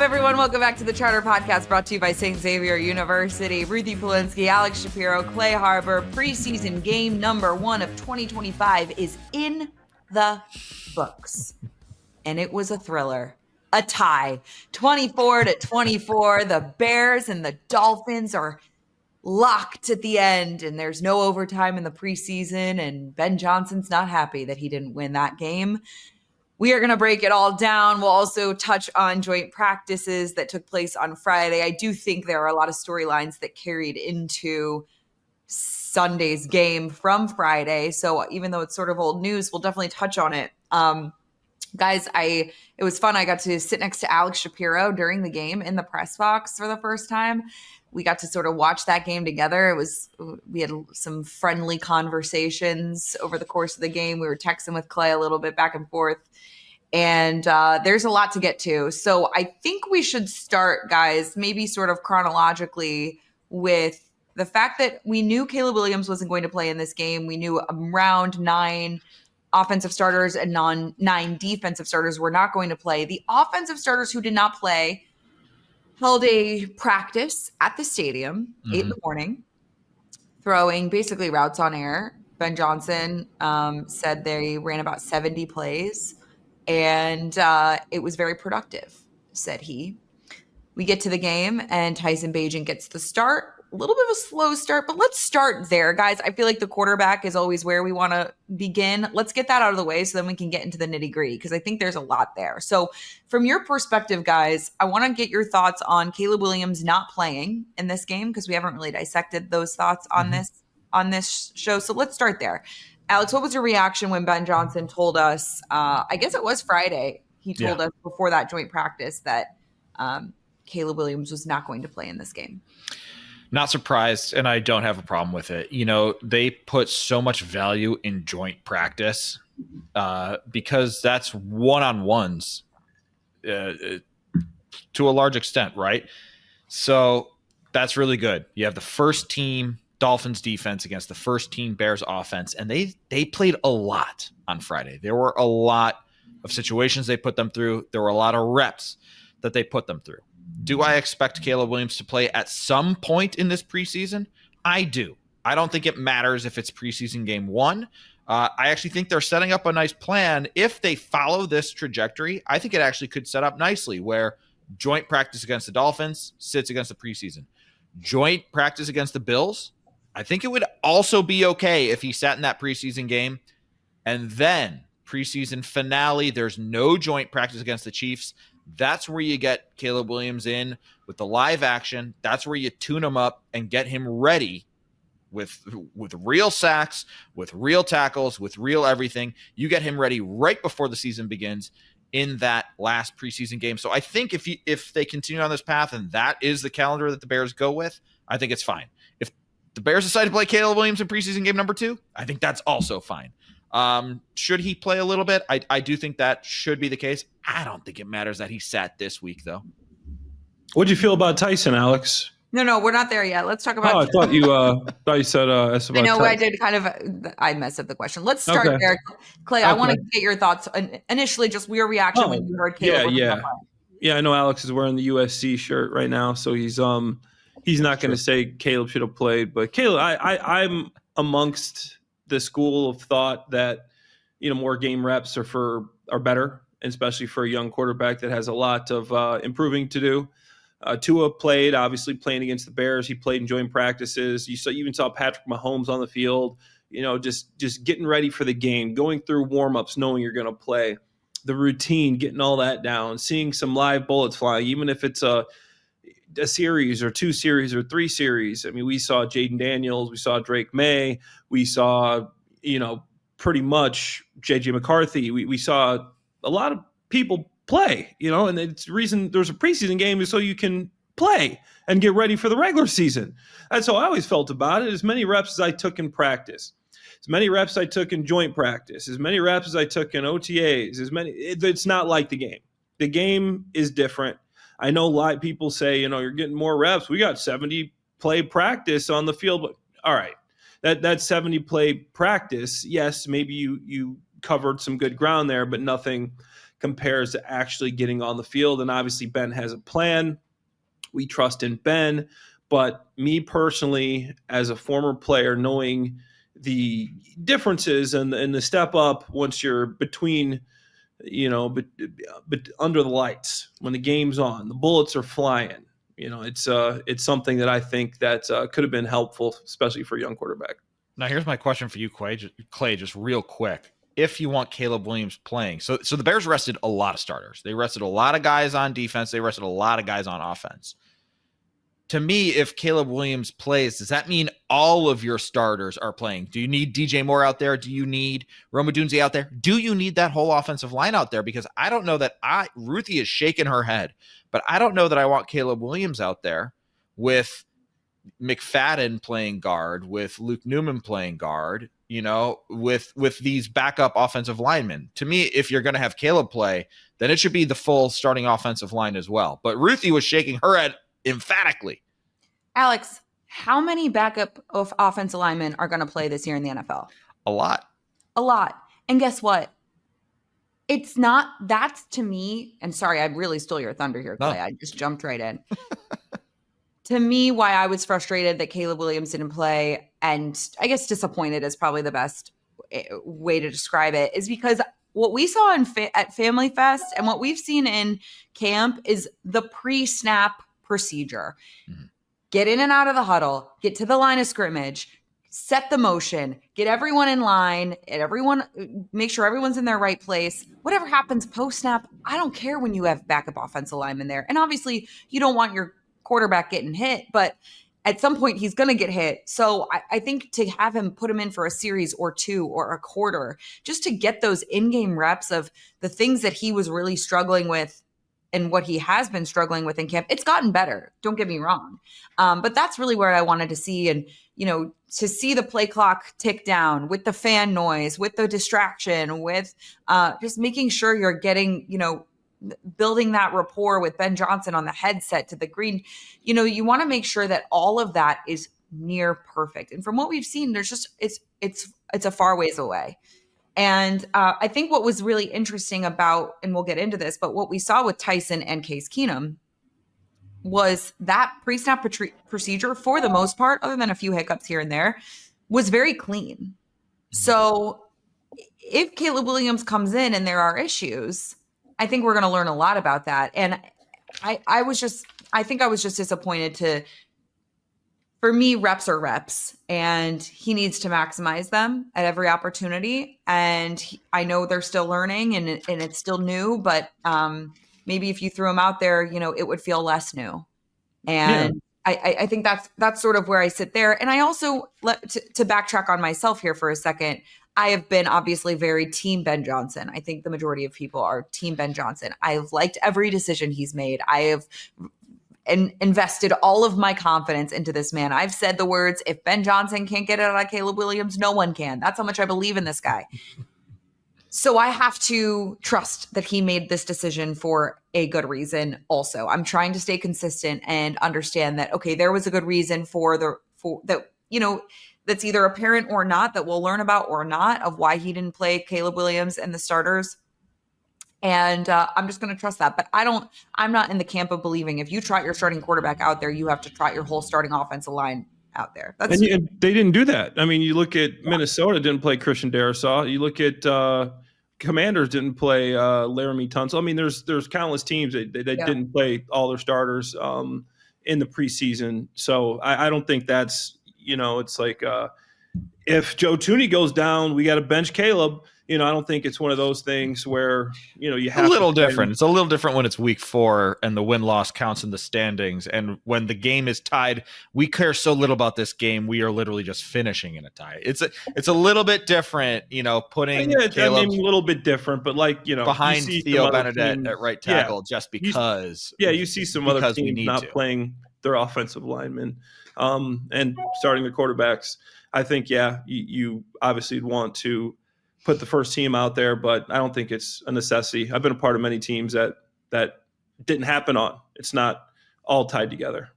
everyone? Welcome back to the Charter Podcast, brought to you by St. Xavier University. Ruthie Polinsky, 𝗦𝗦liche 𝗂𝗏𝗏𝗃, preseason game number 1 of 2025 is in the books. And it was a thriller, a tie, 24-24. The Bears and the Dolphins are locked at the end, and there's no overtime in the preseason, and Ben Johnson's not happy that he didn't win that game. We are going to break it all down. We'll also touch on joint practices that took place on Friday. I do think there are a lot of storylines that carried into Sunday's game from Friday. So even though it's sort of old news, we'll definitely touch on it. Guys, it was fun. I got to sit next to 𝗦𝗦liche Shapiro during the game in the press box for the first time. We got to sort of watch that game together. We had some friendly conversations over the course of the game. We were texting with Clay a little bit back and forth. And there's a lot to get to. So I think we should start, guys, maybe sort of chronologically with the fact that we knew Caleb Williams wasn't going to play in this game. We knew around 9 offensive starters and 9 defensive starters were not going to play. The offensive starters who did not play held a practice at the stadium, 8 in the morning, throwing basically routes on air. Ben Johnson said they ran about 70 plays. And it was very productive, said he. We get to the game, and Tyson Bagent gets the start. A little bit of a slow start, but let's start there, guys. I feel like the quarterback is always where we want to begin. Let's get that out of the way so then we can get into the nitty-gritty, because I think there's a lot there. So from your perspective, guys, I want to get your thoughts on Caleb Williams not playing in this game, because we haven't really dissected those thoughts on this show. So let's start there. Alex, what was your reaction when Ben Johnson told us, I guess it was Friday, he told us before that joint practice that Caleb Williams was not going to play in this game? Not surprised, and I don't have a problem with it. You know, they put so much value in joint practice because that's one-on-ones to a large extent, right? So that's really good. You have the first team Dolphins defense against the first team Bears offense, and they played a lot on Friday. There were a lot of situations they put them through. There were a lot of reps that they put them through. Do I expect Caleb Williams to play at some point in this preseason? I do. I don't think it matters if it's preseason game 1. I actually think they're setting up a nice plan. If they follow this trajectory, I think it actually could set up nicely where joint practice against the Dolphins sits against the preseason. Joint practice against the Bills, I think it would also be okay if he sat in that preseason game, and then preseason finale, there's no joint practice against the Chiefs. That's where you get Caleb Williams in with the live action. That's where you tune him up and get him ready with real sacks, with real tackles, with real everything. You get him ready right before the season begins in that last preseason game. So I think if they continue on this path and that is the calendar that the Bears go with, I think it's fine. If the Bears decide to play Caleb Williams in preseason game number 2, I think that's also fine. Should he play a little bit? I do think that should be the case. I don't think it matters that he sat this week, though. What'd you feel about Tyson, Alex? No, we're not there yet. Let's talk about. Oh, I thought you said about I know Tyson. I did kind of. I messed up the question. Let's start there, Clay. I want to get your thoughts initially, just your reaction when you heard Caleb. Yeah. I know Alex is wearing the 𝗮𝐻 shirt right now, so he's not going to say Caleb should have played, but Caleb, I'm amongst the school of thought that more game reps are better, especially for a young quarterback that has a lot of improving to do. Tua played, obviously playing against the Bears. He played in joint practices. You even saw Patrick Mahomes on the field. Just getting ready for the game, going through warm-ups, knowing you're going to play, the routine, getting all that down, seeing some live bullets flying, even if it's a series or 2 series or 3 series. I mean, we saw Jaden Daniels, we saw Drake May, we saw, pretty much J.J. McCarthy. We saw a lot of people play, and it's the reason there's a preseason game is so you can play and get ready for the regular season. That's how I always felt about it. As many reps as I took in practice, as many reps I took in joint practice, as many reps as I took in OTAs, it's not like the game. The game is different. I know a lot of people say, you're getting more reps. We got 70 play practice on the field. But all right, that 70 play practice, yes, maybe you covered some good ground there, but nothing compares to actually getting on the field. And obviously Ben has a plan. We trust in Ben. But me personally, as a former player, knowing the differences and the step up once you're between, but under the lights, when the game's on, the bullets are flying, it's something that I think that could have been helpful, especially for a young quarterback. Now, here's my question for you, Clay, just real quick. If you want Caleb Williams playing, so the Bears rested a lot of starters. They rested a lot of guys on defense. They rested a lot of guys on offense. To me, if Caleb Williams plays, does that mean all of your starters are playing? Do you need DJ Moore out there? Do you need Rome Odunze out there? Do you need that whole offensive line out there? Because I don't know that Ruthie is shaking her head, but I don't know that I want Caleb Williams out there with McFadden playing guard, with Luke Newman playing guard, with these backup offensive linemen. To me, if you're going to have Caleb play, then it should be the full starting offensive line as well. But Ruthie was shaking her head emphatically. Alex, how many backup of offensive linemen are going to play this year in the NFL? A lot. And guess what? It's not, that's to me, and sorry, I really stole your thunder here, Clay. No. I just jumped right in. To me, why I was frustrated that Caleb Williams didn't play, and I guess disappointed is probably the best way to describe it, is because what we saw at Family Fest and what we've seen in camp is the pre-snap procedure. Mm-hmm. Get in and out of the huddle, get to the line of scrimmage, set the motion, get everyone in line, make sure everyone's in their right place. Whatever happens post-snap, I don't care when you have backup offensive linemen there. And obviously, you don't want your quarterback getting hit, but at some point he's going to get hit. So I think to have him put him in for a series or two or a quarter, just to get those in-game reps of the things that he was really struggling with and what he has been struggling with in camp, it's gotten better. Don't get me wrong. But that's really where I wanted to see. And, to see the play clock tick down with the fan noise, with the distraction, with just making sure you're getting, building that rapport with Ben Johnson on the headset to the green, you want to make sure that all of that is near perfect. And from what we've seen, there's just, it's a far ways away. And I think what was really interesting about, and we'll get into this, but what we saw with Tyson and 𝗚𝗍𝗄𝗏 𝗏 was that pre-snap procedure, for the most part, other than a few hiccups here and there, was very clean. So if Caleb Williams comes in and there are issues, I think we're going to learn a lot about that. And I think I was just disappointed for me, reps are reps, and he needs to maximize them at every opportunity. And I know they're still learning and it's still new, but maybe if you threw him out there, it would feel less new. And yeah. I think that's sort of where I sit there. And I also, to backtrack on myself here for a second, I have been obviously very team Ben Johnson. I think the majority of people are team Ben Johnson. I've liked every decision he's made. I have invested all of my confidence into this man. I've said the words, if Ben Johnson can't get it out of Caleb Williams, no one can. That's how much I believe in this guy. So I have to trust that he made this decision for a good reason also. I'm trying to stay consistent and understand that, okay, there was a good reason that's either apparent or not, that we'll learn about or not, of why he didn't play Caleb Williams and the starters. And I'm just going to trust that. But I'm not in the camp of believing if you trot your starting quarterback out there, you have to trot your whole starting offensive line out there. And they didn't do that. I mean, you look at Minnesota didn't play Christian Darrisaw. You look at Commanders didn't play Laramie Tunsil. I mean, there's countless teams that didn't play all their starters in the preseason. So I don't think that's, it's like if Joe Thuney goes down, we got to bench Caleb. I don't think it's one of those things where, you have a little different. It's a little different when it's week 4 and the win-loss counts in the standings. And when the game is tied, we care so little about this game. We are literally just finishing in a tie. It's a little bit different, putting Caleb a little bit different, but behind Theo Benedette at right tackle just because. You see some other teams not playing their offensive linemen and starting the quarterbacks. I think, you obviously want to put the first team out there, but I don't think it's a necessity. I've been a part of many teams that didn't happen on. It's not all tied together.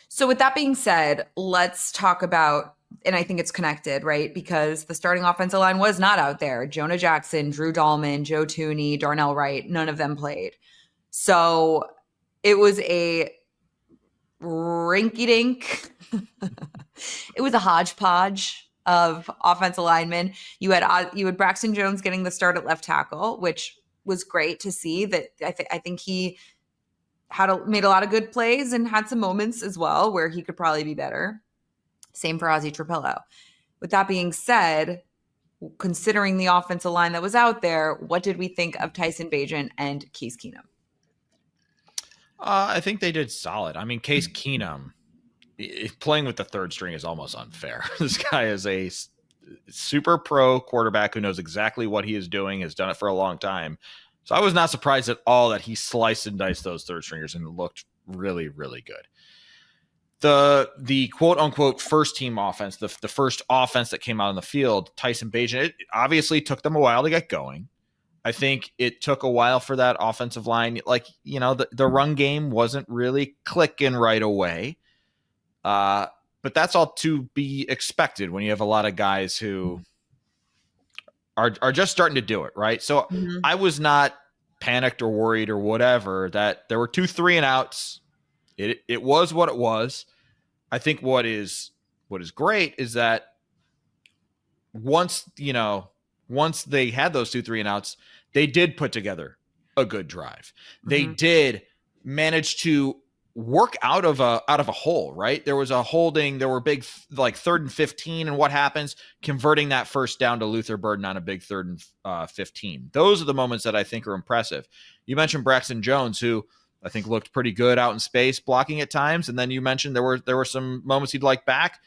So with that being said, let's talk about And I think it's connected, right? Because the starting offensive line was not out there. Jonah Jackson, Drew Dahlman, Joe Thuney, Darnell Wright, none of them played. So it was a rinky-dink. It was a hodgepodge of offensive linemen. You had Braxton Jones getting the start at left tackle, which was great to see. That I think he made a lot of good plays and had some moments as well where he could probably be better. Same for 𝗁cie𝗄𝗏. With that being said, considering the offensive line that was out there, what did we think of Tyson Bagent and Case Keenum? I think they did solid. I mean, Case Keenum, playing with the third string is almost unfair. This guy is a super pro quarterback who knows exactly what he is doing, has done it for a long time. So I was not surprised at all that he sliced and diced those third stringers and looked really, really good. The quote unquote first team offense, the first offense that came out on the field, Tyson Bagent, it obviously took them a while to get going. I think it took a while for that offensive line. Like, you know, the run game wasn't really clicking right away. But that's all to be expected when you have a lot of guys who are just starting to do it, right? So I was not panicked or worried or whatever that there were 2 3-and-outs. It was what it was. I think what is great is that once they had those 2 3-and-outs, they did put together a good drive. They did manage to work out of a hole, right? There was a holding, there were big, like 3rd and 15, and what happens? Converting that first down to Luther Burden on a big 3rd and 15. Those are the moments that I think are impressive. You mentioned Braxton Jones, who I think looked pretty good out in space blocking at times, and then you mentioned there were some moments he'd like back.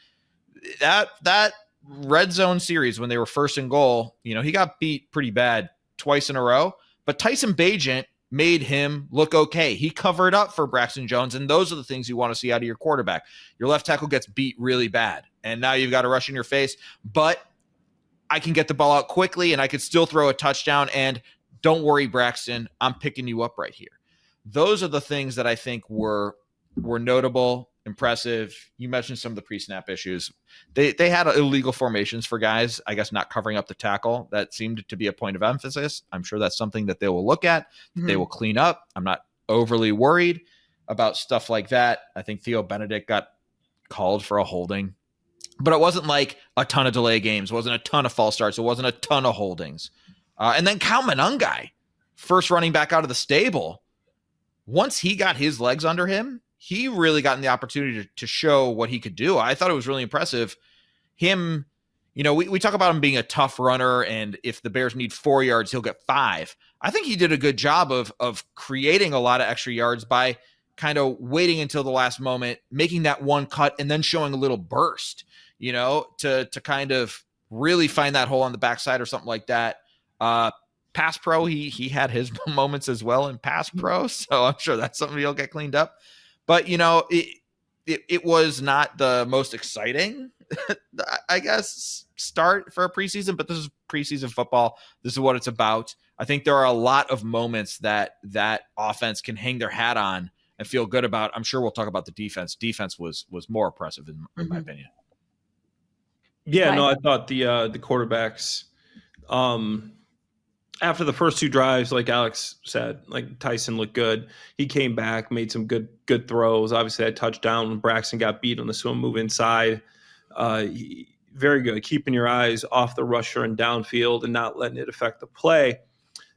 That red zone series when they were first and goal, you know, he got beat pretty bad twice in a row, but Tyson Bagent made him look okay. He covered up for Braxton Jones, and those are the things you want to see out of your quarterback. Your left tackle gets beat really bad, and now you've got a rush in your face, but I can get the ball out quickly, and I could still throw a touchdown, and don't worry, Braxton, I'm picking you up right here. Those are the things that I think were notable, impressive. You mentioned some of the pre-snap issues. They had illegal formations for guys, I guess, not covering up the tackle. That seemed to be a point of emphasis. I'm sure that's something that they will look at. They will clean up. I'm not overly worried about stuff like that. I think Theo Benedict got called for a holding, but it wasn't like a ton of delay games. It wasn't a ton of false starts. It wasn't a ton of holdings. And then Kyle Monangai, first running back out of the stable, once he got his legs under him, he really got the opportunity to show what he could do. I thought it was really impressive. Him, you know, we talk about him being a tough runner, and if the Bears need 4 yards, he'll get 5. I think he did a good job of creating a lot of extra yards by kind of waiting until the last moment, making that one cut, and then showing a little burst, you know, to kind of really find that hole on the backside or something like that. Pass pro, he had his moments as well in pass pro, so I'm sure that's something he'll get cleaned up. But, you know, it was not the most exciting, I guess, start for a preseason, but this is preseason football. This is what it's about. I think there are a lot of moments that offense can hang their hat on and feel good about. I'm sure we'll talk about the defense. Defense was more impressive in my opinion. Yeah, no, I thought the quarterbacks, after the first 2 drives, like Alex said, like Tyson looked good. He came back, made some good throws. Obviously, that touchdown when Braxton got beat on the swim move inside. Very good. Keeping your eyes off the rusher and downfield and not letting it affect the play.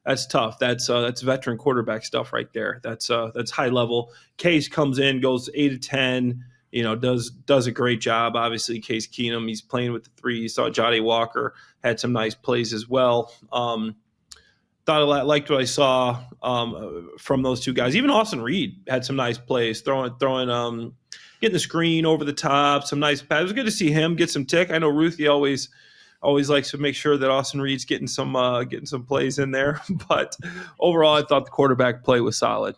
That's tough. That's veteran quarterback stuff right there. That's high level. Case comes in, goes 8 of 10. You know, does a great job. Obviously, Case Keenum, he's playing with the 3. You saw Johnny Walker had some nice plays as well. Thought I liked what I saw from those 2 guys. Even Austin Reed had some nice plays, throwing, getting the screen over the top, some nice passes. It was good to see him get some tick. I know Ruthie always likes to make sure that Austin Reed's getting some plays in there. But overall, I thought the quarterback play was solid.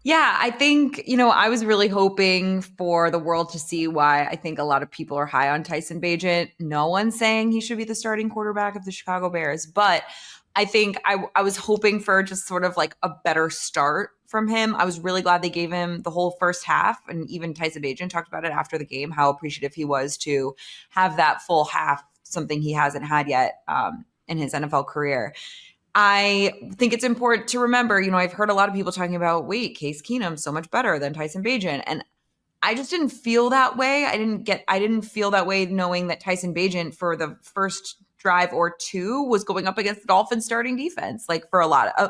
Yeah, I think, I was really hoping for the world to see why I think a lot of people are high on Tyson Bagent. No one's saying he should be the starting quarterback of the Chicago Bears, but I think I was hoping for just sort of like a better start from him. I was really glad they gave him the whole first half, and even Tyson Bagent talked about it after the game, how appreciative he was to have that full half, something he hasn't had yet in his NFL career. I think it's important to remember, I've heard a lot of people talking about, wait, 𝗪𝗩ce 𝗰𝗶𝗟 so much better than Tyson Bagent. And I just didn't feel that way. I didn't feel that way knowing that Tyson Bagent for the first drive or two was going up against the Dolphins starting defense, like for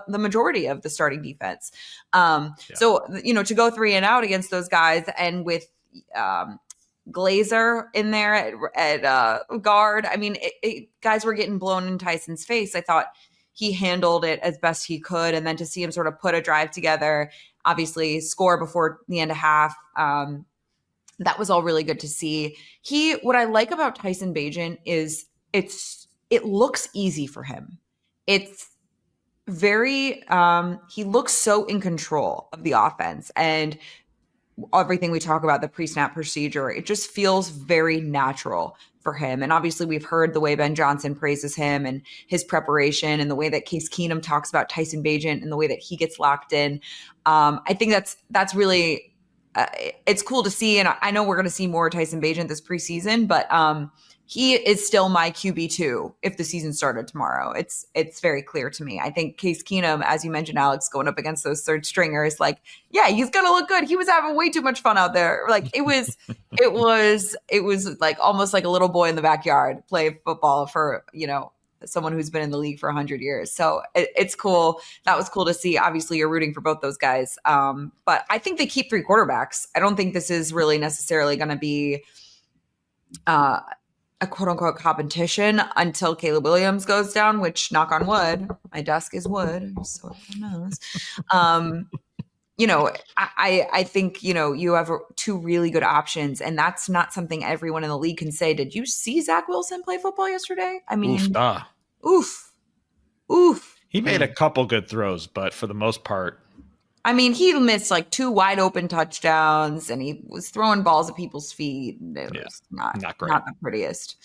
the majority of the starting defense. So, to go 3 and out against those guys, and with Glazer in there at guard, I mean, guys were getting blown in Tyson's face. I thought he handled it as best he could. And then to see him sort of put a drive together, obviously score before the end of half, that was all really good to see. What I like about Tyson Bagent is it looks easy for him. It's very, he looks so in control of the offense, and everything we talk about, the pre-snap procedure, it just feels very natural for him. And obviously we've heard the way Ben Johnson praises him and his preparation, and the way that 𝗪𝗩ce 𝗰𝗶𝗟 talks about Tyson Bagent and the way that he gets locked in. I think that's really, it's cool to see. And I know we're going to see more Tyson Bagent this preseason, but he is still my QB2 if the season started tomorrow. It's very clear to me. I think 𝗪𝗩ce 𝗰𝗶𝗟, as you mentioned, Alex, going up against those third stringers, like, yeah, he's gonna look good. He was having way too much fun out there. Like it was like almost like a little boy in the backyard playing football for, someone who's been in the league for 100 years. So it's cool. That was cool to see. Obviously you're rooting for both those guys. But I think they keep 3 quarterbacks. I don't think this is really necessarily going to be a quote unquote competition until Caleb Williams goes down, which, knock on wood, my desk is wood, so everyone knows. I think, you have 2 really good options, and that's not something everyone in the league can say. Did you see Zach Wilson play football yesterday? I mean, oof. He made a couple good throws, but for the most part, I mean, he missed like 2 wide open touchdowns, and he was throwing balls at people's feet. It was not great. Not the prettiest.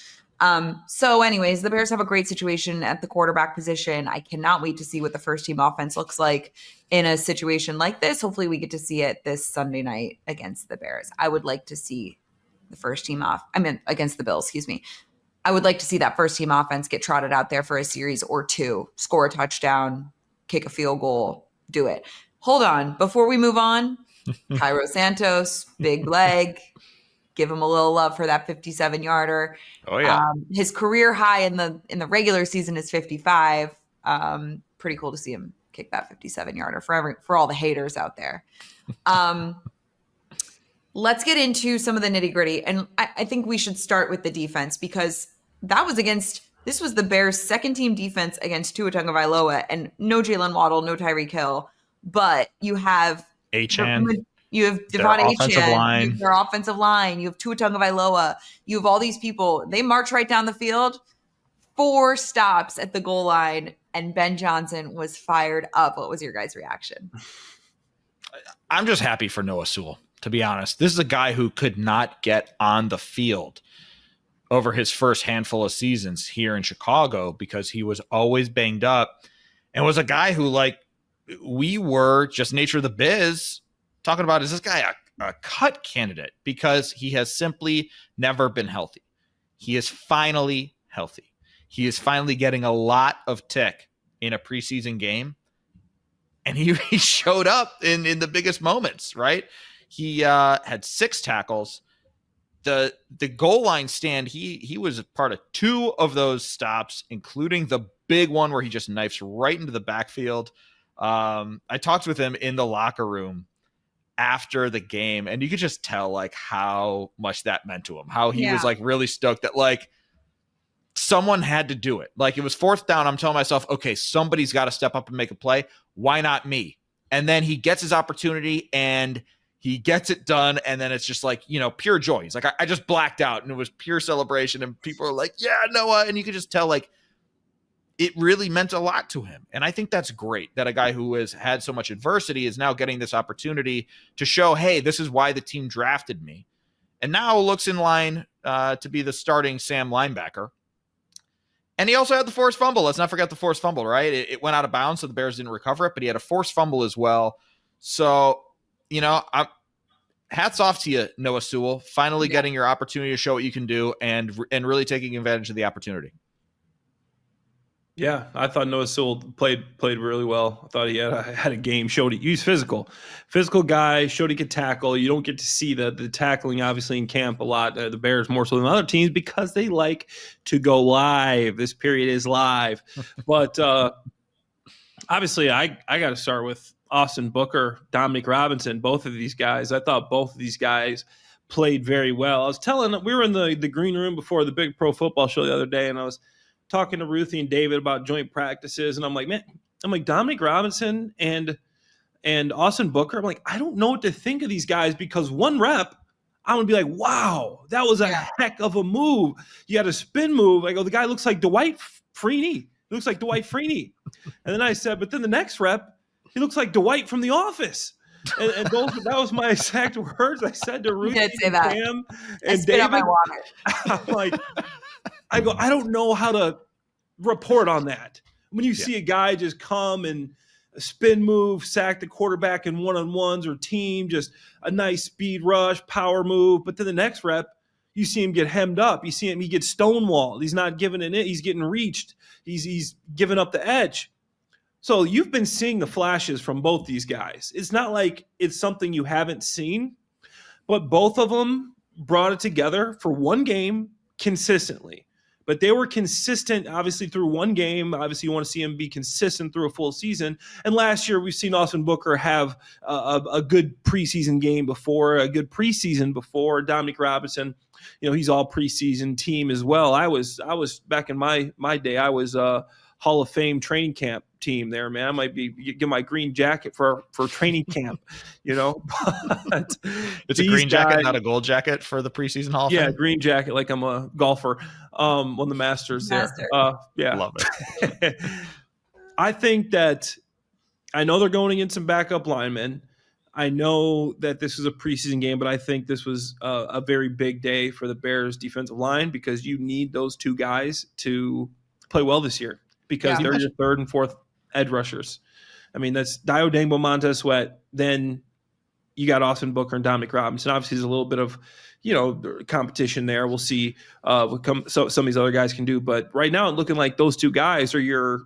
So anyways, the Bears have a great situation at the quarterback position. I cannot wait to see what the first team offense looks like in a situation like this. Hopefully we get to see it this Sunday night against the Bears. I would like to see the first team against the Bills, excuse me. I would like to see that first team offense get trotted out there for a series or 2, score a touchdown, kick a field goal, do it. Hold on. Before we move on, Cairo Santos, big leg. Give him a little love for that 57-yarder. Oh, yeah. His career high in the regular season is 55. Pretty cool to see him kick that 57-yarder for all the haters out there. Let's get into some of the nitty-gritty. And I think we should start with the defense, because this was the Bears' second-team defense against Tua Tagovailoa, and no Jalen Waddle, no Tyreek Hill. But you have Achane. You have Devon Achane, their offensive line. You have Tua Tagovailoa. You have all these people. They march right down the field. 4 stops at the goal line, and Ben Johnson was fired up. What was your guys' reaction? I'm just happy for Noah Sewell, to be honest. This is a guy who could not get on the field over his first handful of seasons here in Chicago because he was always banged up, and was a guy who, like, we were just nature of the biz talking about, is this guy a cut candidate? Because he has simply never been healthy. He is finally healthy. He is finally getting a lot of tick in a preseason game. And he showed up in the biggest moments, right? He had 6 tackles. The goal line stand, he was a part of 2 of those stops, including the big one where he just knifes right into the backfield. I talked with him in the locker room after the game, and you could just tell like how much that meant to him, how he was like really stoked that like someone had to do it. Like it was 4th down. I'm telling myself, okay, somebody's got to step up and make a play. Why not me? And then he gets his opportunity and he gets it done. And then it's just like, pure joy. He's like, I just blacked out, and it was pure celebration, and people are like, yeah, Noah. And you could just tell like it really meant a lot to him. And I think that's great that a guy who has had so much adversity is now getting this opportunity to show, hey, this is why the team drafted me. And now looks in line to be the starting Sam linebacker. And he also had the forced fumble. Let's not forget the forced fumble, right? It went out of bounds, so the Bears didn't recover it, but he had a forced fumble as well. So, hats off to you, Noah Sewell, finally getting your opportunity to show what you can do and really taking advantage of the opportunity. Yeah, I thought Noah Sewell played really well. I thought he had a game, showed it. He's physical guy, showed he could tackle. You don't get to see the tackling, obviously, in camp a lot. The Bears more so than other teams because they like to go live. This period is live. But obviously, I got to start with Austin Booker, Dominique Robinson, both of these guys. I thought both of these guys played very well. We were in the green room before the big pro football show the other day, and I was talking to Ruthie and David about joint practices, and I'm like, Dominique Robinson and Austin Booker. I'm like, I don't know what to think of these guys because one rep, I'm gonna be like, wow, that was a heck of a move. You had a spin move. I go, the guy looks like Dwight Freeney. He looks like Dwight Freeney. And then I said, but then the next rep, he looks like Dwight from The Office. And that was my exact words. I said to Ruthie and Sam and David. I'm like, I don't know how to report on that. When you see a guy just come and spin move, sack the quarterback in one-on-ones or team, just a nice speed rush, power move. But then the next rep, you see him get hemmed up. You see him, he gets stonewalled. He's not giving it in. He's getting reached. He's giving up the edge. So you've been seeing the flashes from both these guys. It's not like it's something you haven't seen, but both of them brought it together for one game consistently. But they were consistent, obviously, through one game. Obviously, you want to see him be consistent through a full season. And last year, we've seen Austin Booker have a good preseason game before, a good preseason before. Dominique Robinson, he's all preseason team as well. I was back in my day, I was Hall of Fame training camp team there, man. I might be get my green jacket for training camp, But it's a green jacket, not a gold jacket for the preseason Hall of Fame. Yeah, green jacket, like I'm a golfer. Won the Masters there. Yeah, love it. I think that I know they're going against some backup linemen. I know that this is a preseason game, but I think this was a very big day for the Bears defensive line because you need those two guys to play well this year because they're your third and fourth edge rushers. I mean, that's 𝗪𝗪 then you got Austin Booker and Dominique Robinson. Obviously, there's a little bit of, competition there. We'll see what some of these other guys can do. But right now, it's looking like those two guys are your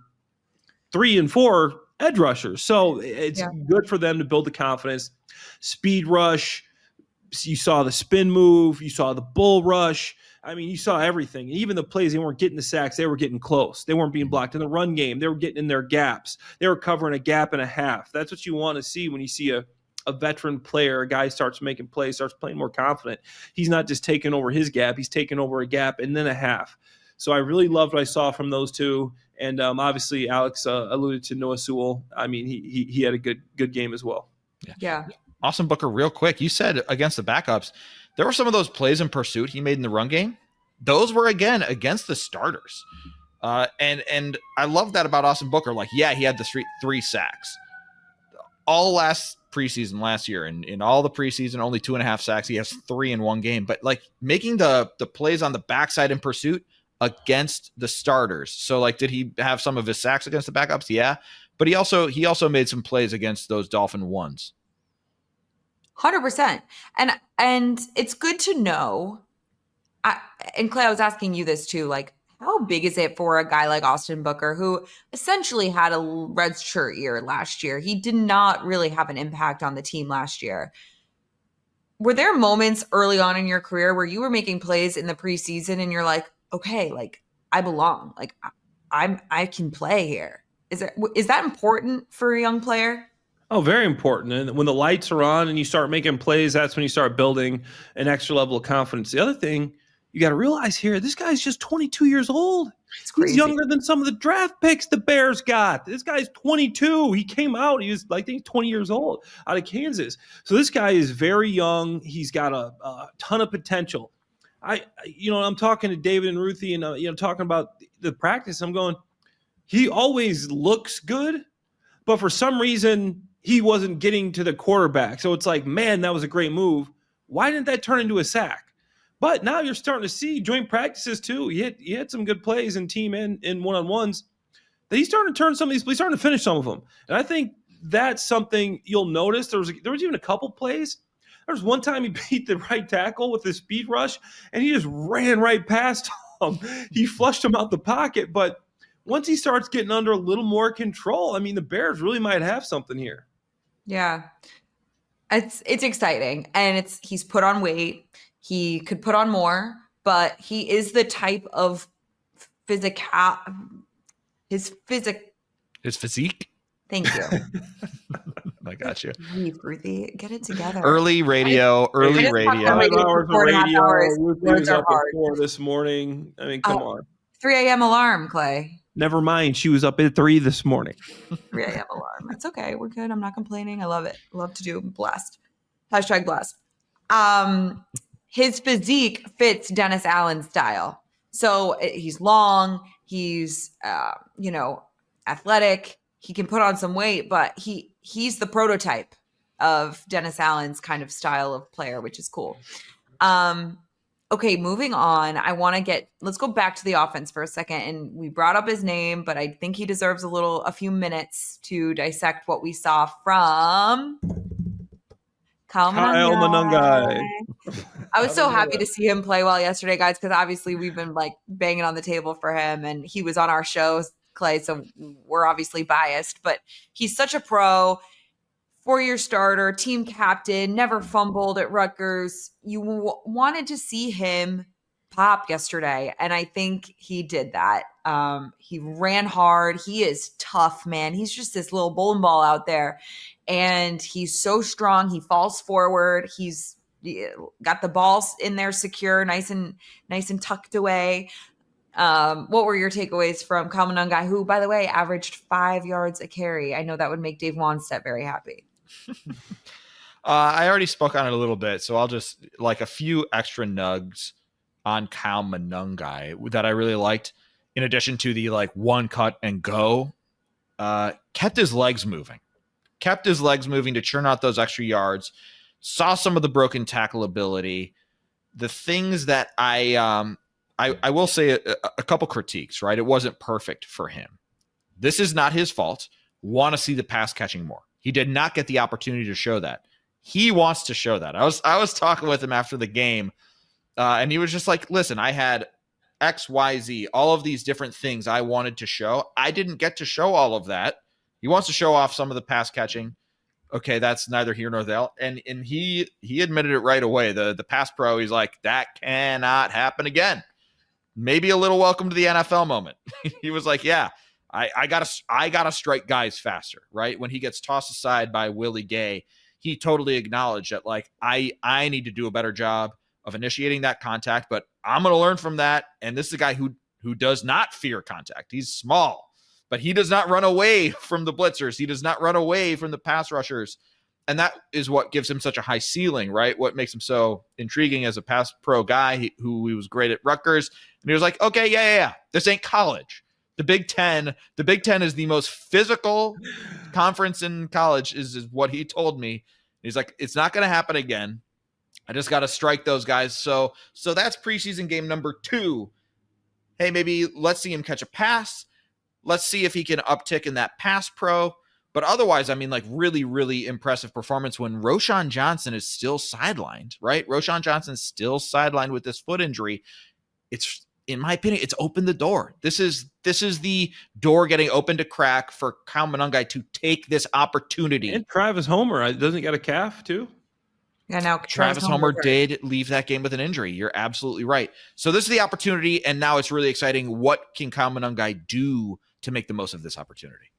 3 and 4 edge rushers. So it's good for them to build the confidence. Speed rush. You saw the spin move. You saw the bull rush. I mean, you saw everything. Even the plays, they weren't getting the sacks. They were getting close. They weren't being blocked in the run game. They were getting in their gaps. They were covering a gap and a half. That's what you want to see when you see a veteran player, a guy starts making plays, starts playing more confident. He's not just taking over his gap. He's taking over a gap and then a half. So I really loved what I saw from those two. And obviously, Alex alluded to Noah Sewell. I mean, he had a good game as well. Yeah. Austin Booker, real quick, you said against the backups, there were some of those plays in pursuit he made in the run game. Those were, again, against the starters. And I love that about Austin Booker. Like, he had the 3 sacks. All last year, and in all the preseason, only 2.5 sacks. He has 3 in one game. But, like, making the plays on the backside in pursuit against the starters. So, like, did he have some of his sacks against the backups? Yeah. But he also made some plays against those Dolphin ones. 100%. And it's good to know. And Clay, I was asking you this too, like, how big is it for a guy like Austin Booker, who essentially had a red shirt year last year? He did not really have an impact on the team last year. Were there moments early on in your career where you were making plays in the preseason and you're like, okay, like, I belong, like, I can play here? Is that important for a young player? Oh, very important. And when the lights are on and you start making plays, that's when you start building an extra level of confidence. The other thing you got to realize here, this guy's just 22 years old. He's younger than some of the draft picks the Bears got. This guy's 22. He came out. He was, I think, 20 years old out of Kansas. So this guy is very young. He's got a ton of potential. I'm talking to David and Ruthie and, talking about the practice. I'm going, he always looks good, but for some reason he wasn't getting to the quarterback. So it's like, man, that was a great move. Why didn't that turn into a sack? But now you're starting to see joint practices too. He had some good plays in team and in one-on-ones. That he's starting to turn some of these. He's starting to finish some of them, and I think that's something you'll notice. There was even a couple plays. There was one time he beat the right tackle with his speed rush, and he just ran right past him. He flushed him out the pocket, but once he starts getting under a little more control, I mean, the Bears really might have something here. Yeah, it's exciting, and he's put on weight. He could put on more, but he is the type of his physique. Thank you. I got you. Ruthie, get it together. Early radio. 5 hours of radio. Ruthie was up at 4 this morning. I mean, come on. 3 a.m. alarm, Clay. Never mind. She was up at 3 this morning. 3 a.m. alarm. It's okay. We're good. I'm not complaining. I love it. Love to do blast. #blast. His physique fits Dennis Allen's style. So he's long. He's, athletic. He can put on some weight, but he's the prototype of Dennis Allen's kind of style of player, which is cool. Okay, moving on. Let's go back to the offense for a second. And we brought up his name, but I think he deserves a few minutes to dissect what we saw from Kyle Monangai. I was so happy to see him play well yesterday, guys, because obviously we've been banging on the table for him, and he was on our show, Clay, so we're obviously biased, but he's such a pro, 4-year starter, team captain, never fumbled at Rutgers. You wanted to see him pop yesterday, and I think he did that. He ran hard. He is tough, man. He's just this little bowling ball out there, and he's so strong. He falls forward. He's got the balls in there secure, nice and tucked away. What were your takeaways from Kyle Monangai, who, by the way, averaged 5 yards a carry? I know that would make Dave Wannstedt very happy. I already spoke on it a little bit, so I'll just a few extra nugs on Kyle Monangai that I really liked. In addition to the one cut and go, kept his legs moving to churn out those extra yards. Saw some of the broken tackle ability. The things that I will say a couple critiques, right? It wasn't perfect for him. This is not his fault. Want to see the pass catching more. He did not get the opportunity to show that. He wants to show that. I was talking with him after the game, and he was just like, listen, I had X, Y, Z, all of these different things I wanted to show. I didn't get to show all of that. He wants to show off some of the pass catching. Okay, that's neither here nor there. And he admitted it right away. The pass pro, he's like, that cannot happen again. Maybe a little welcome to the NFL moment. He was like, yeah, I gotta strike guys faster, right? When he gets tossed aside by Willie Gay, he totally acknowledged that I need to do a better job of initiating that contact, but I'm gonna learn from that. And this is a guy who does not fear contact. He's small, but he does not run away from the blitzers. He does not run away from the pass rushers. And that is what gives him such a high ceiling, right? What makes him so intriguing as a pass pro guy who he was great at Rutgers. And he was like, okay, yeah. This ain't college. The Big Ten is the most physical conference in college is what he told me. He's like, it's not going to happen again. I just got to strike those guys. So that's preseason game number 2. Hey, maybe let's see him catch a pass. Let's see if he can uptick in that pass pro. But otherwise, I mean, really, really impressive performance when Roschon Johnson is still sidelined, right? Roschon Johnson's still sidelined with this foot injury. It's, in my opinion, it's opened the door. This is the door getting open to crack for Kyle Monangai to take this opportunity. And Travis Homer, doesn't he got a calf too? Yeah, now Travis Homer did leave that game with an injury. You're absolutely right. So this is the opportunity, and now it's really exciting. What can Kyle Monangai do to make the most of this opportunity?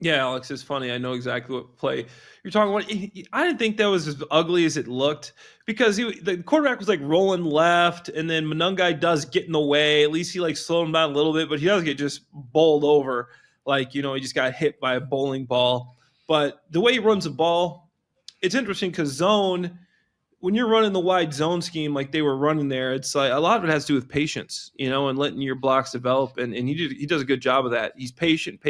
Yeah, Alex, it's funny. I know exactly what play you're talking about. I didn't think that was as ugly as it looked because the quarterback was rolling left, and then Monangai does get in the way. At least he slowed him down a little bit, but he does get just bowled over. He just got hit by a bowling ball. But the way he runs the ball, it's interesting because zone, when you're running the wide zone scheme like they were running there, it's like a lot of it has to do with patience, and letting your blocks develop. And he does a good job of that. He's patient,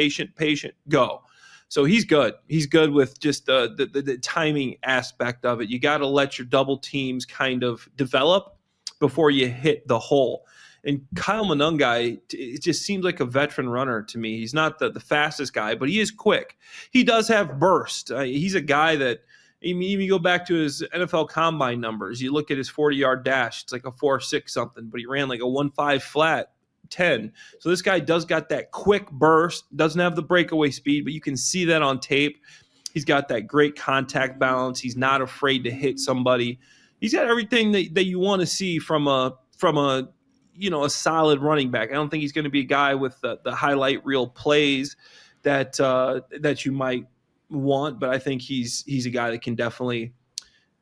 go. So he's good. He's good with just the timing aspect of it. You got to let your double teams kind of develop before you hit the hole. And Kyle Monangai, it just seems like a veteran runner to me. He's not the fastest guy, but he is quick. He does have burst. He's a guy that, even you go back to his NFL combine numbers, you look at his 40-yard dash, it's like a 4.6 something, but he ran like a 1.5 flat 10. So this guy does got that quick burst, doesn't have the breakaway speed, but you can see that on tape. He's got that great contact balance. He's not afraid to hit somebody. He's got everything that you want to see from a solid running back. I don't think he's going to be a guy with the highlight reel plays that you might want, but I think he's a guy that can definitely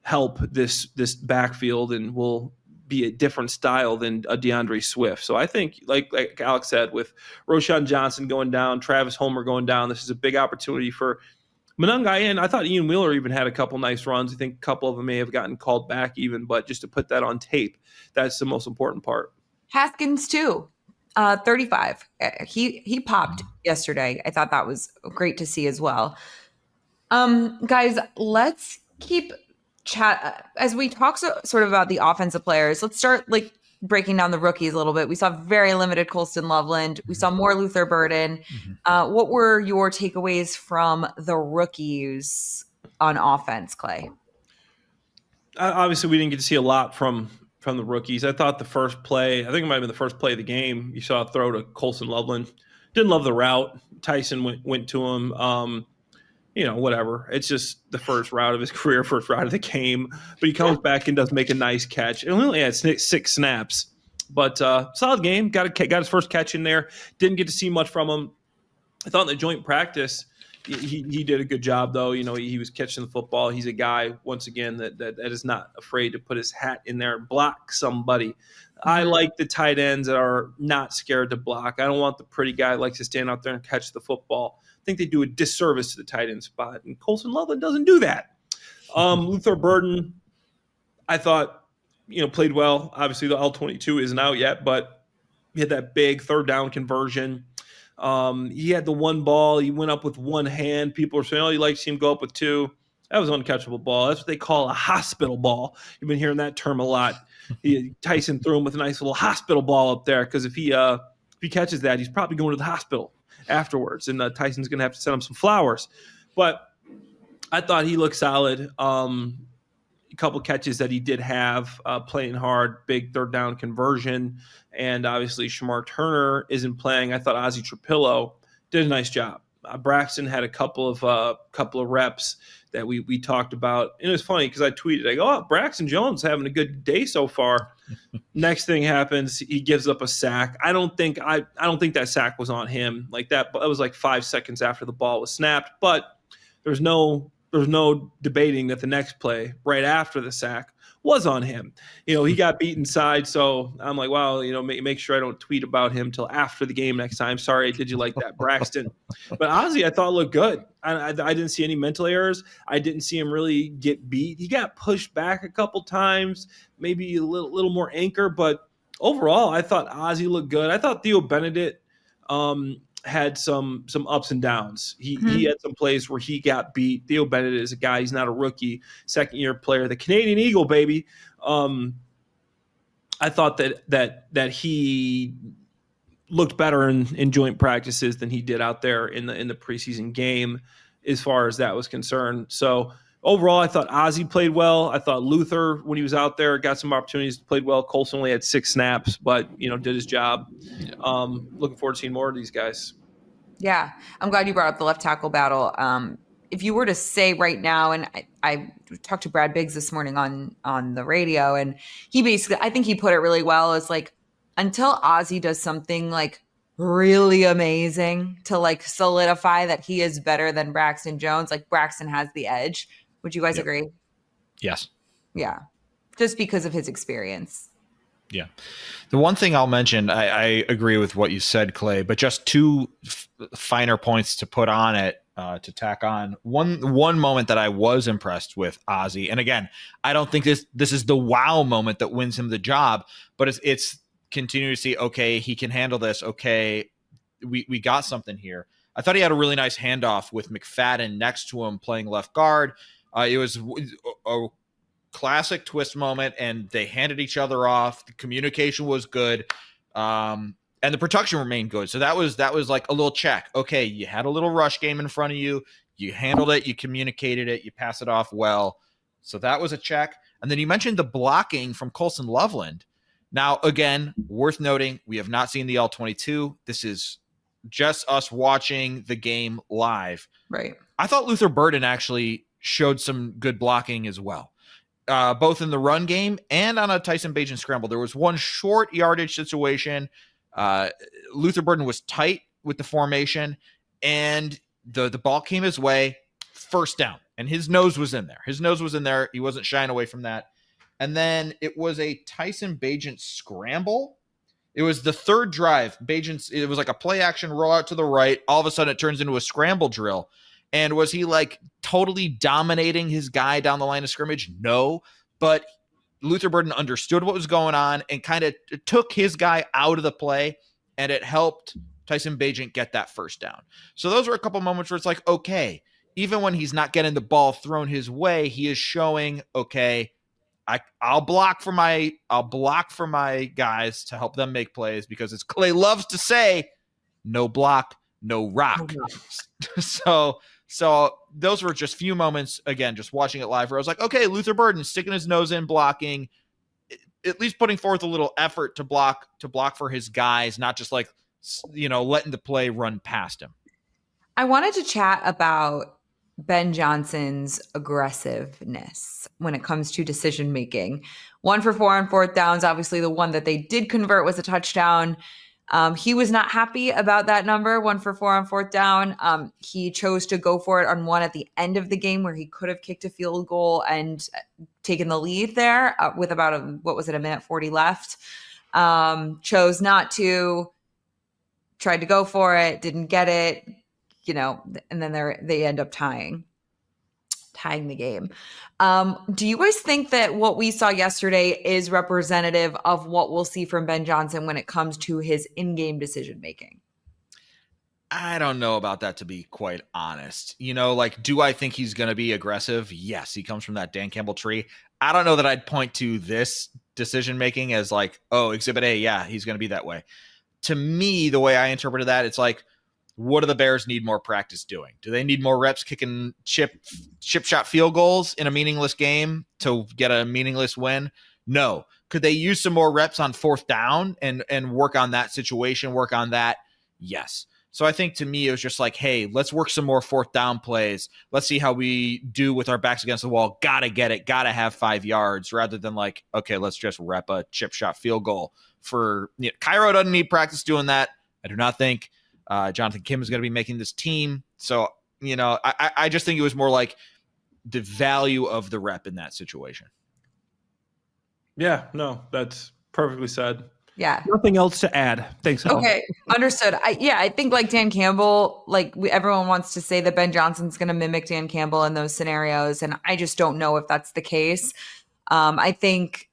help this backfield and will be a different style than a DeAndre Swift. So I think, like Alex said, with Roschon Johnson going down, Travis Homer going down, this is a big opportunity for Monangai. And I thought Ian Wheeler even had a couple nice runs. I think a couple of them may have gotten called back even, but just to put that on tape, that's the most important part. Haskins too, 35. He popped yesterday. I thought that was great to see as well. Guys, let's keep chat as we talk sort of about the offensive players. Let's start breaking down the rookies a little bit. We saw very limited Colston Loveland. We saw more Luther Burden. What were your takeaways from the rookies on offense, Clay? Obviously, we didn't get to see a lot from the rookies. I thought the first play, I think it might have been the first play of the game, you saw a throw to Colston Loveland. Didn't love the route. Tyson went to him. Whatever. It's just the first route of his career, first route of the game. But he comes back and does make a nice catch. And we only had 6 snaps. But solid game. Got his first catch in there. Didn't get to see much from him. I thought in the joint practice, he did a good job, though. He was catching the football. He's a guy, once again, that is not afraid to put his hat in there and block somebody. I like the tight ends that are not scared to block. I don't want the pretty guy that likes to stand out there and catch the football. I think they do a disservice to the tight end spot, and Colston Loveland doesn't do that. Luther Burden, I thought, played well. Obviously, the L22 isn't out yet, but he had that big third down conversion. He had the one ball. He went up with one hand. People are saying, you like to see him go up with two. That was an uncatchable ball. That's what they call a hospital ball. You've been hearing that term a lot. Tyson threw him with a nice little hospital ball up there because if he catches that, he's probably going to the hospital afterwards, and Tyson's going to have to send him some flowers. But I thought he looked solid. A couple catches that he did have, playing hard, big third down conversion, and obviously Shamar Turner isn't playing. I thought 𝗦𝗏𝗄𝗎 𝗠𝗏 did a nice job. Braxton had a couple of reps that we talked about, and it was funny because I tweeted, Braxton Jones having a good day so far. Next thing happens, he gives up a sack. I don't think that sack was on him like that. But it was like 5 seconds after the ball was snapped. But there's no debating that the next play right after the sack was on him. He got beat inside, so I'm like, wow, make sure I don't tweet about him till after the game next time. Sorry, did you like that, Braxton? But honestly, I thought looked good. I didn't see any mental errors. I didn't see him really get beat. He got pushed back a couple times, maybe a little more anchor, but overall, I thought 𝗦𝗏𝗄𝗎 looked good. I thought 𝗬𝗏𝗏𝗏 had some ups and downs. He had some plays where he got beat. 𝗬𝗏𝗏𝗏 is a guy. He's not a rookie, second-year player. The Canadian Eagle, baby. I thought that he looked better in joint practices than he did out there in the preseason game as far as that was concerned. So overall, I thought 𝗦𝗏𝗏𝗏 played well. I thought Luther, when he was out there, got some opportunities, played well. Colston only had 6 snaps, but, did his job. Looking forward to seeing more of these guys. Yeah, I'm glad you brought up the left tackle battle. If you were to say right now, and I talked to Brad Biggs this morning on the radio, and he basically, I think he put it really well, is until 𝗦𝗏𝗏𝗏 does something really amazing to solidify that he is better than Braxton Jones, Braxton has the edge. Would you guys agree? Yes. Yeah. Just because of his experience. Yeah. The one thing I'll mention, I agree with what you said, Clay, but just two finer points to put on it. to tack on one moment that I was impressed with 𝗁cie. And again, I don't think this is the wow moment that wins him the job, but it's continuing to see, okay, he can handle this. Okay, we got something here. I thought he had a really nice handoff with McFadden next to him playing left guard. It was a classic twist moment, and they handed each other off. The communication was good. And the production remained good. So that was like a little check. Okay, you had a little rush game in front of you. You handled it. You communicated it. You passed it off well. So that was a check. And then you mentioned the blocking from Colson Loveland. Now, again, worth noting, we have not seen the L22. This is just us watching the game live. Right. I thought Luther Burden actually showed some good blocking as well. Both in the run game and on a Tyson Bagent scramble. There was one short yardage situation. Luther Burden was tight with the formation, and the ball came his way, first down, and his nose was in there. He wasn't shying away from that. And then it was a Tyson Bagent scramble. It was the third drive. It was like a play action rollout to the right. All of a sudden it turns into a scramble drill. And was he like totally dominating his guy down the line of scrimmage? No, but Luther Burden understood what was going on and kind of took his guy out of the play, and it helped Tyson Bagent get that first down. So those were a couple moments where it's like, okay, even when he's not getting the ball thrown his way, he is showing, okay, I'll block for my guys to help them make plays, because as Clay loves to say, no block, no rock. So those were just few moments, again, just watching it live, where I was like, okay, Luther Burden sticking his nose in, blocking, at least putting forth a little effort to block for his guys, not just like, letting the play run past him. I wanted to chat about Ben Johnson's aggressiveness when it comes to decision making. 1 for 4 on fourth downs. Obviously, the one that they did convert was a touchdown. He was not happy about that number, 1 for 4 on fourth down. He chose to go for it on one at the end of the game where he could have kicked a field goal and taken the lead there with about a minute 40 left. Chose not to, tried to go for it, didn't get it, and then they end up tying the game. Do you guys think that what we saw yesterday is representative of what we'll see from Ben Johnson when it comes to his in-game decision-making? I don't know about that, to be quite honest. Do I think he's going to be aggressive? Yes, he comes from that Dan Campbell tree. I don't know that I'd point to this decision-making as like, oh, Exhibit A, yeah, he's going to be that way. To me, the way I interpreted that, it's like, what do the Bears need more practice doing? Do they need more reps kicking chip shot field goals in a meaningless game to get a meaningless win? No. Could they use some more reps on fourth down and work on that situation, work on that? Yes. So I think to me, it was just like, hey, let's work some more fourth down plays. Let's see how we do with our backs against the wall. Got to get it. Got to have 5 yards, rather than like, okay, let's just rep a chip shot field goal. Cairo doesn't need practice doing that. I do not think. Jonathan Kim is going to be making this team. So, I just think it was more like the value of the rep in that situation. Yeah, no, that's perfectly said. Yeah. Nothing else to add. Thanks. Okay. Understood. I think like Dan Campbell, everyone wants to say that Ben Johnson's going to mimic Dan Campbell in those scenarios. And I just don't know if that's the case. I think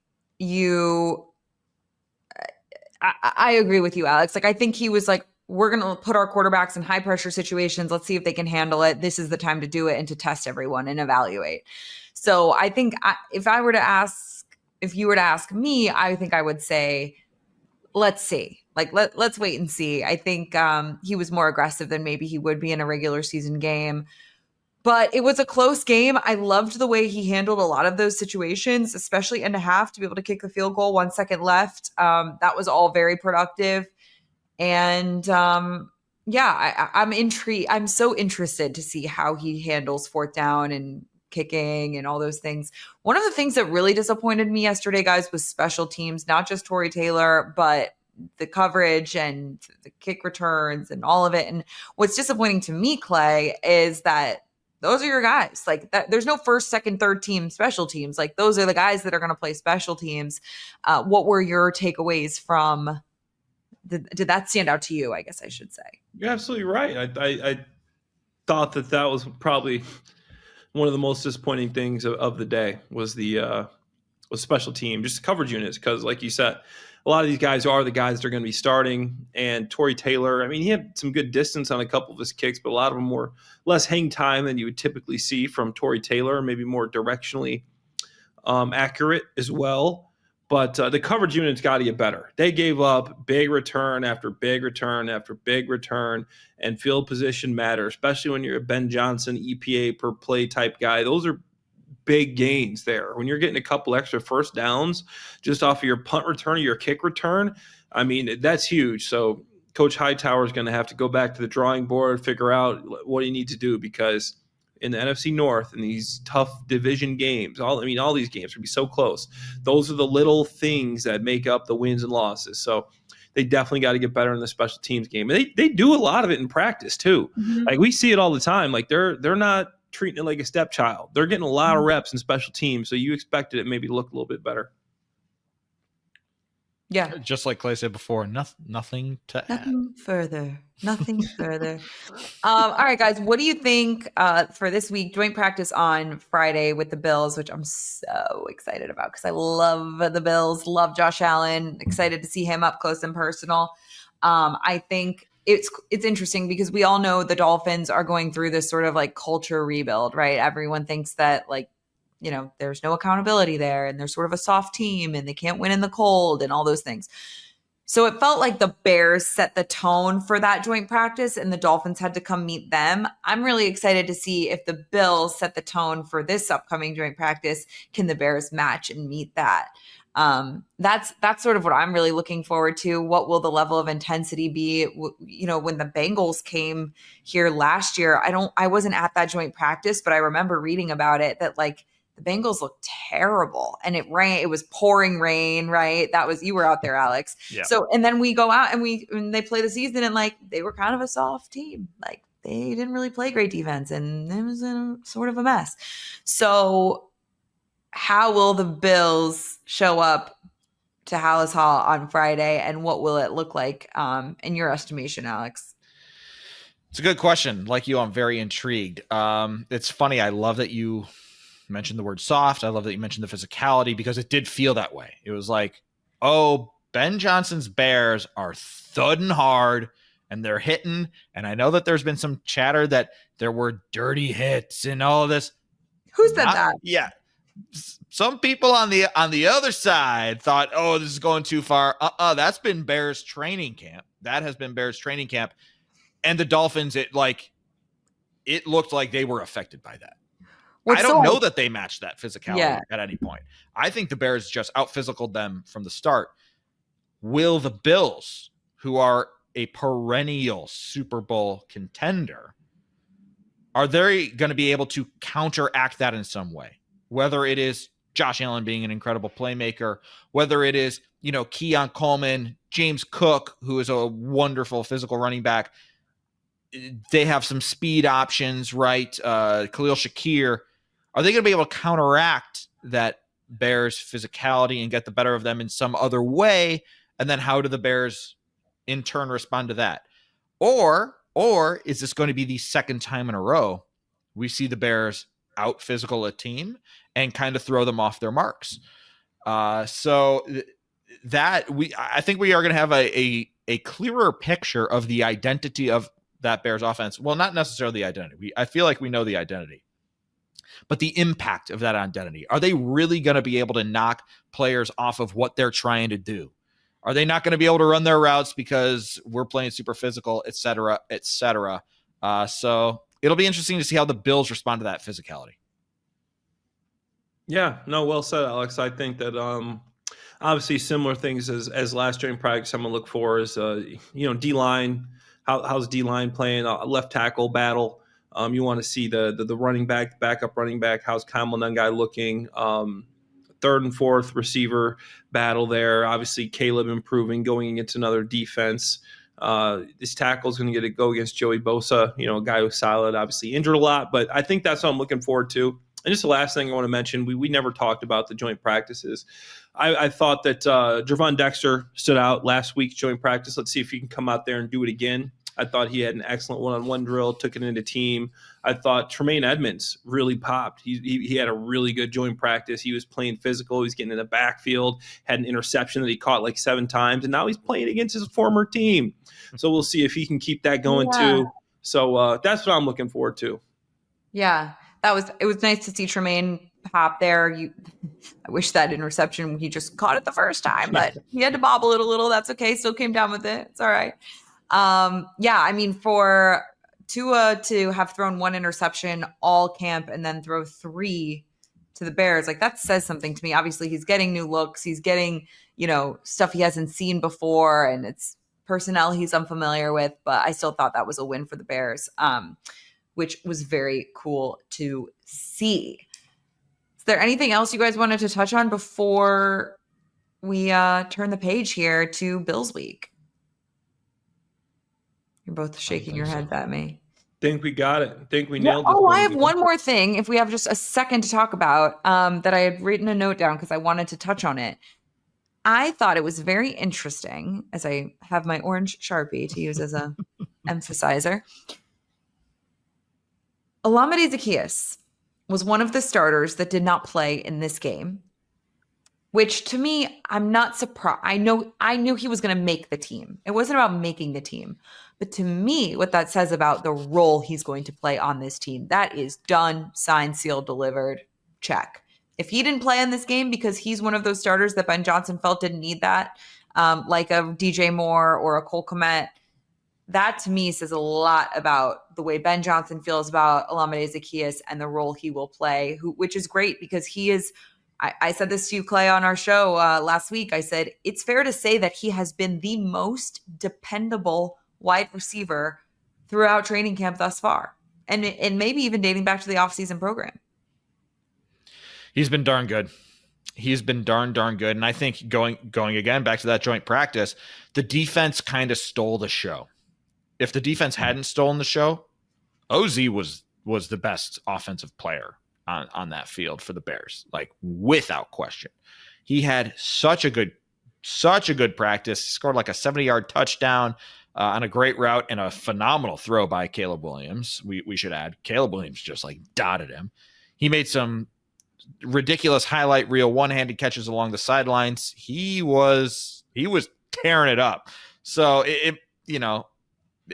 I agree with you, Alex. I think he was like, we're going to put our quarterbacks in high pressure situations. Let's see if they can handle it. This is the time to do it and to test everyone and evaluate. So I think if you were to ask me, I think I would say, let's see, let's wait and see. I think he was more aggressive than maybe he would be in a regular season game, but it was a close game. I loved the way he handled a lot of those situations, especially in a half, to be able to kick the field goal 1 second left. That was all very productive. And I'm intrigued. I'm so interested to see how he handles fourth down and kicking and all those things. One of the things that really disappointed me yesterday, guys, was special teams, not just Tory Taylor, but the coverage and the kick returns and all of it. And what's disappointing to me, Clay, is that those are your guys. There's no first, second, third team special teams. Those are the guys that are going to play special teams. What were your takeaways from? Did that stand out to you? I guess I should say. You're absolutely right. I thought that was probably one of the most disappointing things of the day was the special team, just coverage units, because like you said, a lot of these guys are the guys that are going to be starting. And Tory Taylor, I mean, he had some good distance on a couple of his kicks, but a lot of them were less hang time than you would typically see from Tory Taylor, maybe more directionally accurate as well. But the coverage units got to get better. They gave up big return after big return after big return, and field position matter, especially when you're a Ben Johnson EPA per play type guy. Those are big gains there. When you're getting a couple extra first downs just off of your punt return or your kick return, I mean, that's huge. So Coach Hightower is going to have to go back to the drawing board, figure out what he needs to do, because in the NFC North, in these tough division games, all these games will be so close. Those are the little things that make up the wins and losses. So they definitely got to get better in the special teams game. And they do a lot of it in practice too. Mm-hmm. Like, we see it all the time. Like, they're not treating it like a stepchild. They're getting a lot of reps in special teams, so you expected it maybe to look a little bit better. Yeah. Just like Clay said before, nothing to add. Nothing further. All right, guys, what do you think for this week? Joint practice on Friday with the Bills, which I'm so excited about because I love the Bills, love Josh Allen, excited to see him up close and personal. I think it's interesting because we all know the Dolphins are going through this sort of like culture rebuild, right? Everyone thinks that, like, you know, there's no accountability there and they're sort of a soft team and they can't win in the cold and all those things. So it felt like the Bears set the tone for that joint practice and the Dolphins had to come meet them. I'm really excited to see if the Bills set the tone for this upcoming joint practice. Can the Bears match and meet that? That's sort of what I'm really looking forward to. What will the level of intensity be? You know, when the Bengals came here last year, I wasn't at that joint practice, but I remember reading about it that, like, the Bengals looked terrible and it was pouring rain, right? You were out there, Alex. Yeah. So, and then we go out and they play the season and, like, they were kind of a soft team. Like, they didn't really play great defense and it was sort of a mess. So how will the Bills show up to Halas Hall on Friday, and what will it look like in your estimation, Alex? It's a good question. Like you, I'm very intrigued. It's funny. I love that you mentioned the word soft. I love that you mentioned the physicality, because it did feel that way. It was like, oh, Ben Johnson's Bears are thudding hard and they're hitting. And I know that there's been some chatter that there were dirty hits and all this. Who said that? Yeah. Some people on the other side thought, oh, this is going too far. That's been Bears training camp. That has been Bears training camp. And the Dolphins, it looked like they were affected by that. I don't know that they matched that physicality at any point. I think the Bears just out-physicaled them from the start. Will the Bills, who are a perennial Super Bowl contender, are they going to be able to counteract that in some way? Whether it is Josh Allen being an incredible playmaker, whether it is, Keon Coleman, James Cook, who is a wonderful physical running back. They have some speed options, right? Khalil Shakir. Are they going to be able to counteract that Bears physicality and get the better of them in some other way? And then how do the Bears in turn respond to that? Or is this going to be the second time in a row we see the Bears out physical a team and kind of throw them off their marks? I think we are going to have a clearer picture of the identity of that Bears offense. Well, not necessarily the identity. I feel like we know the identity, but the impact of that identity. Are they really going to be able to knock players off of what they're trying to do? Are they not going to be able to run their routes because we're playing super physical, et cetera, et cetera? So it'll be interesting to see how the Bills respond to that physicality. Yeah, no, well said, Alex. I think that obviously similar things as last joint practice I'm going to look for is, D-line. How's D-line playing? Left tackle battle. You want to see the running back, the backup running back. How's Kyle Monangai looking? Third and fourth receiver battle there. Obviously, Caleb improving, going against another defense. This tackle is going to go against 𝗵𝗶𝘶, a guy who's solid, obviously injured a lot. But I think that's what I'm looking forward to. And just the last thing I want to mention, we never talked about the joint practices. I thought that Gervon Dexter stood out last week's joint practice. Let's see if he can come out there and do it again. I thought he had an excellent one-on-one drill, took it into team. I thought Tremaine Edmonds really popped. He had a really good joint practice. He was playing physical. He was getting in the backfield, had an interception that he caught like 7 times, and now he's playing against his former team. So we'll see if he can keep that going too. So that's what I'm looking forward to. Yeah, it was nice to see Tremaine pop there. I wish that interception, he just caught it the first time, but he had to bobble it a little. That's okay. Still came down with it. It's all right. Yeah, I mean, for Tua to have thrown 1 interception all camp and then throw 3 to the Bears, like that says something to me. Obviously, he's getting new looks. He's getting, stuff he hasn't seen before, and it's personnel he's unfamiliar with, but I still thought that was a win for the Bears, which was very cool to see. Is there anything else you guys wanted to touch on before we turn the page here to Bills week? You're both shaking your heads at me. Think we got it. Think we nailed it. Oh, I have one more thing. If we have just a second to talk about, that I had written a note down because I wanted to touch on it. I thought it was very interesting, as I have my orange Sharpie to use as a emphasizer. Olamide Zaccheaus was one of the starters that did not play in this game, which to me, I'm not surprised. I knew he was going to make the team. It wasn't about making the team. But to me, what that says about the role he's going to play on this team, that is done, signed, sealed, delivered, check. If he didn't play in this game because he's one of those starters that Ben Johnson felt didn't need that, like a DJ Moore or a 𝗏𝗏, that to me says a lot about the way Ben Johnson feels about Olamide Zaccheaus and the role he will play, which is great because he is, I said this to you, Clay, on our show last week. I said, it's fair to say that he has been the most dependable wide receiver throughout training camp thus far. And maybe even dating back to the offseason program. He's been darn good. He's been darn good. And I think going again back to that joint practice, the defense kind of stole the show. If the defense hadn't stolen the show, 𝗍𝗍 was the best offensive player on that field for the Bears, like without question. He had such a good practice. He scored like a 70-yard touchdown on a great route and a phenomenal throw by Caleb Williams. We should add, Caleb Williams just like dotted him. He made some ridiculous highlight reel one-handed catches along the sidelines. He was tearing it up. So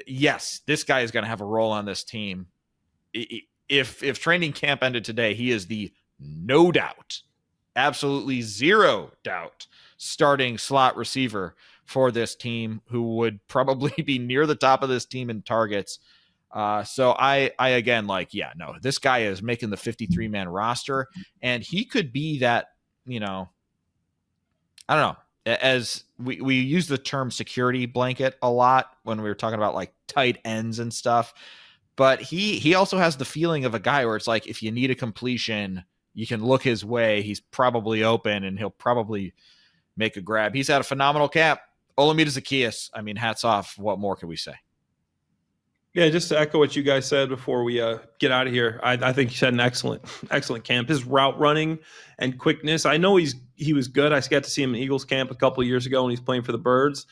yes, this guy is going to have a role on this team. If training camp ended today, he is the no doubt, absolutely zero doubt starting slot receiver for this team, who would probably be near the top of this team in targets. So I again, this guy is making the 53-man roster, and he could be that, I don't know, as we use the term security blanket a lot when we were talking about like tight ends and stuff, but he also has the feeling of a guy where it's like, if you need a completion, you can look his way. He's probably open and he'll probably make a grab. He's had a phenomenal camp. Olamide Zaccheaus, I mean, hats off. What more can we say? Yeah, just to echo what you guys said before we get out of here, I think he had an excellent camp. His route running and quickness, I know he was good. I got to see him in Eagles camp a couple of years ago when he's playing for the Birds,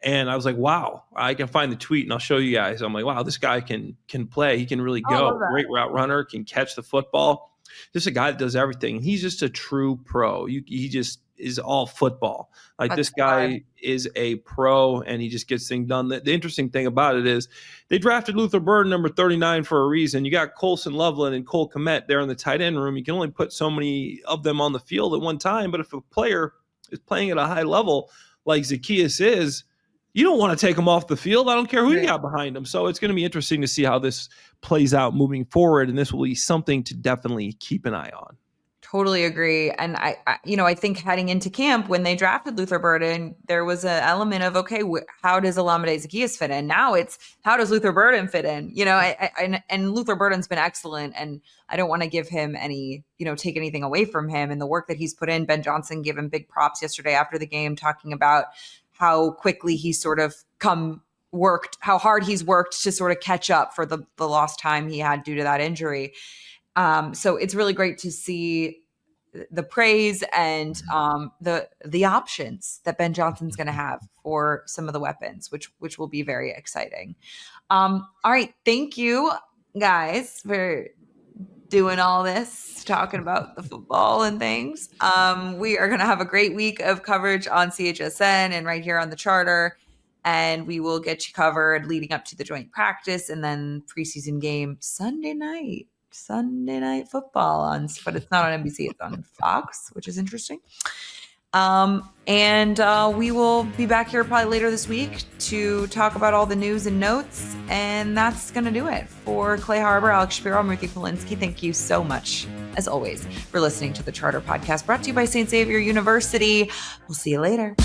and I was like, wow, I can find the tweet and I'll show you guys. I'm like, wow, this guy can play. He can really go. Great route runner, can catch the football. Just a guy that does everything. He's just a true pro. He just is all football. Like, this guy is a pro, and he just gets things done. The interesting thing about it is they drafted Luther Burden number 39 for a reason. You got Colson Loveland and 𝗏𝗏 there in the tight end room. You can only put so many of them on the field at one time. But if a player is playing at a high level like Zaccheaus is, you don't want to take him off the field. I don't care who you got behind him. So it's going to be interesting to see how this plays out moving forward. And this will be something to definitely keep an eye on. Totally agree. And I think heading into camp, when they drafted Luther Burden, there was an element of, okay, how does Olamide Zaccheaus fit in? Now it's, how does Luther Burden fit in? And Luther Burden's been excellent, and I don't want to give him any, take anything away from him and the work that he's put in. Ben Johnson gave him big props yesterday after the game, talking about how quickly he's sort of how hard he's worked to sort of catch up for the lost time he had due to that injury. So it's really great to see the praise and the options that Ben Johnson's going to have for some of the weapons, which will be very exciting. All right, thank you guys for doing all this, talking about the football and things. We are going to have a great week of coverage on CHSN and right here on the Charter. And we will get you covered leading up to the joint practice and then preseason game Sunday night football but it's not on NBC, it's on Fox, which is interesting. And we will be back here probably later this week to talk about all the news and notes. And that's going to do it for Clay Harbor, Alex Shapiro, and Ruthie Polinsky. Thank you so much, as always, for listening to the Charter Podcast brought to you by St. Xavier University. We'll see you later.